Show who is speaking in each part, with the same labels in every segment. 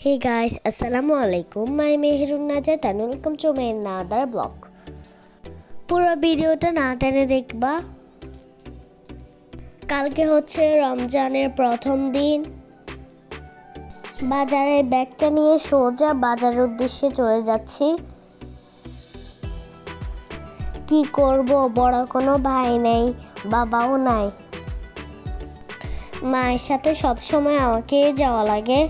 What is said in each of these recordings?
Speaker 1: Hey guys, Assalamualaikum. My Mehrun Najat and welcome to my another vlog. পুরো ভিডিওটা না টেনে দেখবা। কালকে হচ্ছে রমজানের প্রথম দিন। বাজারের ব্যাগটা নিয়ে সোজা বাজারের উদ্দেশ্যে চলে যাচ্ছি। কি করব, বড় কোনো ভাই নেই, বাবাও নাই। মায়ের সাথে সব সময় আমাকে যাওয়া লাগে,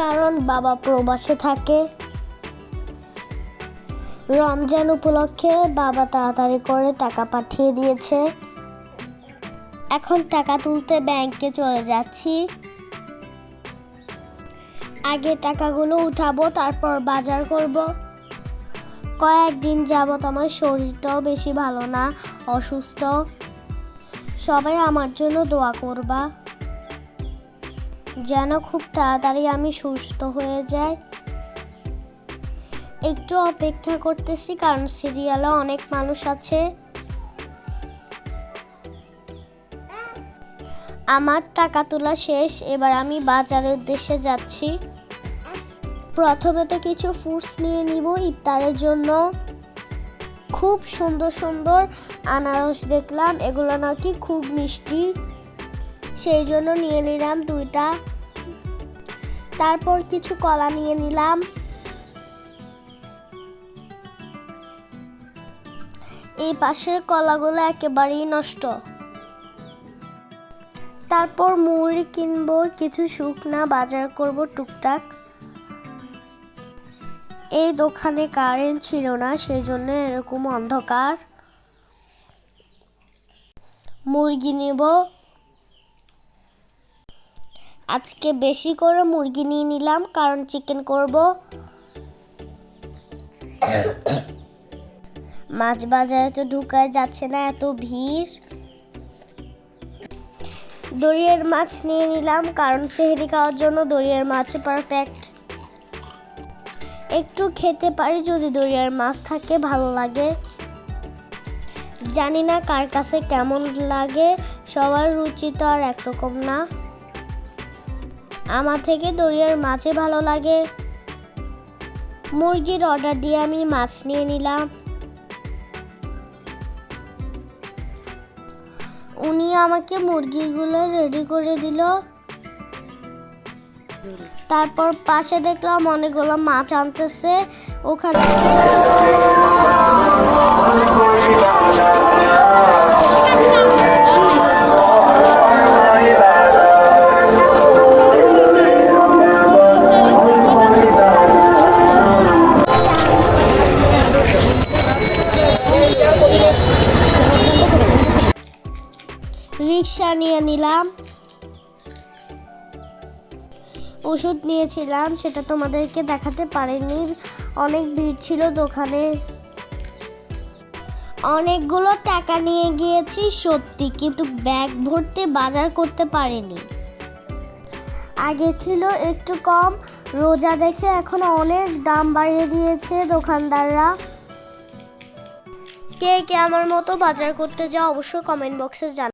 Speaker 1: কারণ বাবা প্রবাসে থাকে। রমজান উপলক্ষে বাবা তাড়াতাড়ি করে টাকা পাঠিয়ে দিয়েছে। এখন টাকা তুলতে ব্যাংকে চলে যাচ্ছি। আগে টাকাগুলো উঠাবো, তারপর বাজার করব। কয়েকদিন যাবত আমার শরীরটাও বেশি ভালো না, অসুস্থ। সবাই আমার জন্য দোয়া করবা যেন খুব তাড়াতাড়ি আমি সুস্থ হয়ে যাই। একটু অপেক্ষা করতেছি, কারণ সিরিয়ালে অনেক মানুষ আছে। আমার টাকা তোলা শেষ, এবার আমি বাজারের উদ্দেশ্যে যাচ্ছি। প্রথমে তো কিছু ফ্রুটস নিয়ে নিব ইফতারের জন্য। খুব সুন্দর সুন্দর আনারস দেখলাম, এগুলো নাকি খুব মিষ্টি, সেই জন্য নিয়ে নিলাম 2টা। তারপর কিছু কলা নিয়ে নিলাম। এই পাশের কলাগুলো একেবারেই নষ্ট। তারপর মুড়ি কিনবো, কিছু শুকনা বাজার করব টুকটাক। এই দোকানে কারেন্ট ছিল না, সেই জন্য এরকম অন্ধকার। মুরগি নিব, আজকে বেশি করে মুরগি নিয়ে নিলাম, কারণ চিকেন করব। মাছ বাজারে তো ঢুকায় যাচ্ছে না, এত ভিড়। দরিয়ার মাছ নিয়ে নিলাম, কারণ সেহরি খাওয়ার জন্য দরিয়ার মাছ পারফেক্ট। একটু খেতে পারি যদি দরিয়ার মাছ থাকে, ভালো লাগে। জানি না কার কাছে কেমন লাগে, সবার রুচি তো আর একরকম না। আমার থেকে দরিয়ার মাছই ভালো লাগে। মুরগির অর্ডার দিয়ে আমি মাছ নিয়ে নিলাম। উনি আমাকে মুরগিগুলো রেডি করে দিল। তারপর পাশে দেখলাম অনেকগুলো মাছ আনতেছে। ওখানে রিক্সা নিয়ে নিলাম। ওষুধ নিয়েছিলাম, সেটা তোমাদেরকে দেখাতে পারিনি, অনেক ভিড় ছিল দোকানে। অনেকগুলো টাকা নিয়ে গিয়েছি সত্যি, কিন্তু ব্যাগ ভর্তি বাজার করতে পারিনি। আগে ছিল একটু কম, রোজা দেখে এখন অনেক দাম বাড়িয়ে দিয়েছে দোকানদাররা। কে কে আমার মতো বাজার করতে যাও অবশ্যই কমেন্ট বক্সে জানাও।